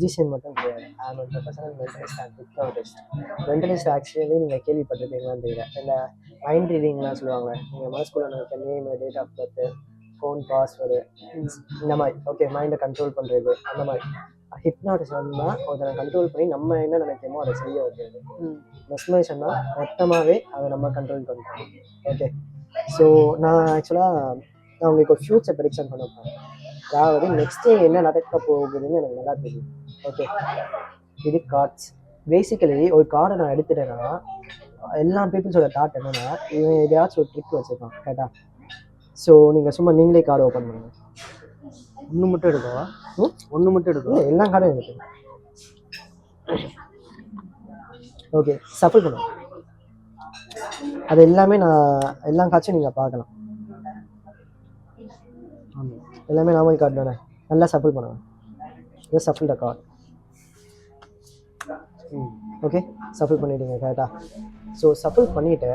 Physician மட்டும் கிடையாது. I am professional mentalist and hypnotist. Mentalist actually நீங்கள் கேள்விப்பட்டிருப்பீங்களான்னு தெரியல. இல்லை மைண்ட் ரீடிங்லாம் சொல்லுவாங்க. நீங்கள் மனசுக்குள்ள இருக்க name, date of birth, phone password, இந்த மாதிரி ஓகே மைண்டை கண்ட்ரோல் பண்ணுறது அந்த மாதிரி. ஹிப்னாட்டிசம்னா ஒருத்தனை கண்ட்ரோல் பண்ணி நம்ம என்ன நினைக்கிறோமோ அதை செய்ய வைக்கிறது. மெஸ்மரைசேஷன்னா மொத்தமாகவே அதை நம்ம கண்ட்ரோல் பண்ணுறோம். ஓகே, ஸோ நான் ஆக்சுவலாக நான் உங்களுக்கு ஒரு ஃபியூச்சர் ப்ரெடிக்ஷன் பண்ண போகிறேன். அதாவது நெக்ஸ்ட்டு என்ன நடக்க போகுதுன்னு எனக்கு நல்லா தெரியும். ஓகே, இது கார்ட்ஸ். பேசிக்கலி ஒரு கார்டை நான் எடுத்துட்டேன்னா எல்லா பீப்புள்ஸோட தாட் என்னன்னா இவன் எதையாச்சும் ஒரு ட்ரிக் வச்சுருக்கான் கேட்டா. ஸோ நீங்கள் சும்மா நீங்களே கார்டு ஓப்பன் பண்ணுங்க. ஒன்று மட்டும் எடுக்கவா? ஒன்று மட்டும் எடுக்கவா? எல்லா கார்டும் எடுத்துங்க. ஓகே, சஃபிள் பண்ணுவோம். அது எல்லாமே நான் எல்லா காட்சியும் நீங்கள் பார்க்கலாம். எல்லாமே நார்மல் கார்டு தானே. நல்லா சஃபிள் பண்ணுவேன். இது சஃபிள் த கார்டு. ஓகே, சஃபிள் பண்ணிவிடுங்க கரெக்டாக. ஸோ சஃபிள் பண்ணிவிட்டு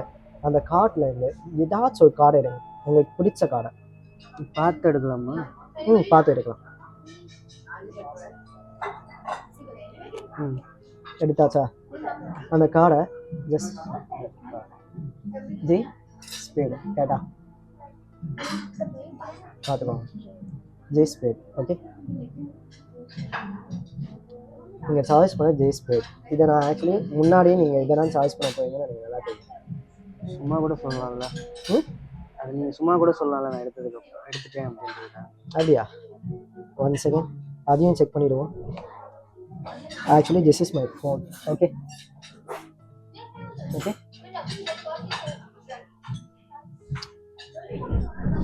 அந்த கார்ட்லேருந்து ஏதாச்சும் ஒரு கார்டு எடுங்க, உங்களுக்கு பிடிச்ச கார்டை. பார்த்து எடுக்கலாமா? பார்த்து எடுக்கலாம். எடுத்தாச்சா? அந்த கார்டை ஜஸ்ட் ஜி ஸ்பேடு கேட்டா பார்த்துக்கோங்க. J spade. ஓகே, நீங்கள் சாய்ஸ் பண்ண ஜே ஸ்பேட். இதை நான் ஆக்சுவலி முன்னாடியே நீங்கள் இதை தான் சாய்ஸ் பண்ண போவீங்கன்னு எனக்கு நல்லா தெரியும். சும்மா கூட சொல்லலாம்ல. அது நீங்கள் சும்மா கூட சொல்லலாம்ல, நான் எடுத்துட்டேன் அப்படின்ட்டு. அப்படியா? 1 செகண்ட், அதையும் செக் பண்ணிவிடுவோம். Actually this is my phone. Okay okay,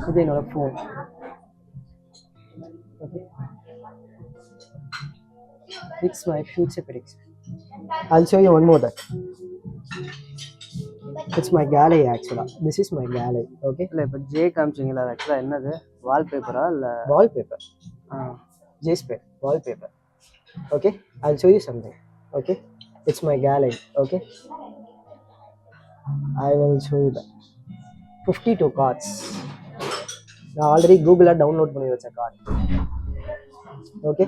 இது என்னோட phone. Okay, it's my future prediction. I'll show you one more that. It's my gallery actually. This is my gallery. Okay. இல்லை இப்போ ஜே காமிச்சிங்களா? அது ஆக்சுவலாக என்னது? வால்பேப்பரா இல்லை? Wallpaper. J spare wallpaper. Okay, I'll show you something. Okay, it's my gallery. Okay, I will show you that 52 cards. நான் already கூகுளில் download பண்ணி வச்ச கார்டு. ஓகே,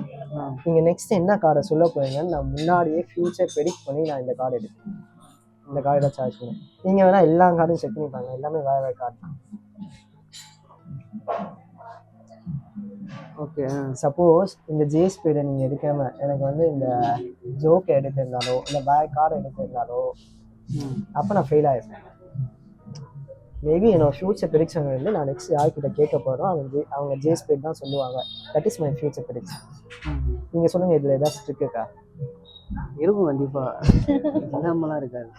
நீங்கள் நெக்ஸ்ட் என்ன கார்டை சொல்ல போறீங்கன்னு நான் முன்னாடியே ஃபியூச்சர் ப்ரெடிக்ட் பண்ணி நான் இந்த கார்டு எடுத்தேன். இந்த கார்டை சார்ஜ் பண்ணேன். நீங்கள் வேணால் எல்லா கார்டும் செக் பண்ணிப்பாங்க, எல்லாமே வேறு வேறு கார்டு தான். ஓகே, சப்போஸ் இந்த ஜே ஸ்பீடை நீங்கள் எடுக்காம எனக்கு வந்து இந்த ஜோக்கை எடுத்திருந்தாலோ இல்லை வேறு கார்டை எடுத்திருந்தாலோ அப்போ நான் ஃபெயில் ஆகிருப்பேன். மேபி என்னோட ஃபியூச்சர் ப்ரெடிக்ஷன் வந்து நான் நெக்ஸ்ட் யார்கிட்ட கேட்க போகிறோம் அவங்க ஜே ஸ்பீட் தான் சொல்லுவாங்க. That is my future prediction. நீங்கள் சொல்லுங்கள், இதில் ஏதாச்சும் இருக்கா? இருக்கும் கண்டிப்பாக, இல்லாமலாம் இருக்காது.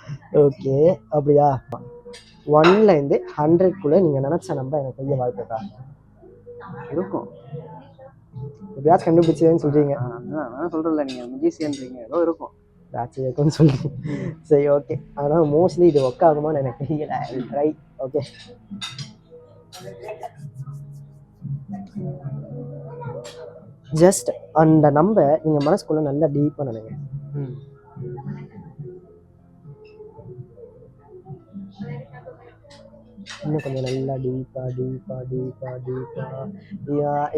ஓகே, அப்படியா? 1லேருந்து 100க்குள்ளே நீங்கள் நினச்ச நம்ப எனக்கு பெரிய வாய்ப்பு இருக்கா? இருக்கும். எப்படியாச்சும் கண்டுபிடிச்சதுன்னு சொல்கிறீங்க. நான் சொல்கிறேன்ல, நீங்கள் மியூசியன்றீங்க, ஏதோ இருக்கும். ஏதாச்சும் இருக்குன்னு சொல்கிறீங்க. சரி, ஓகே. ஆனால் மோஸ்ட்லி இது ஒர்க் ஆகுமான்னு எனக்கு தெரியல. ட்ரை. ஓகே, ஜஸ்ட் அந்த நம்பை நீங்கள் மனசுக்குள்ளே நல்லா டீப்பாக நினைங்க. இன்னும் கொஞ்சம் நல்லா டீப்பா.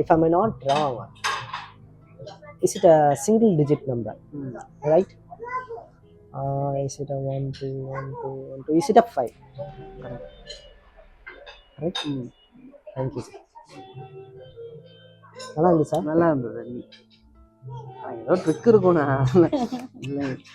If I'm not wrong, is it a single digit number? Right? Is it a 1 2 1 2 1 2? Is it a 5? Correct. Thank you, sir. நல்லா இருந்துச்சா? நல்லா இருந்தது. ஏதோ ட்ரிக் இருக்கும்ண்ணா. இல்லை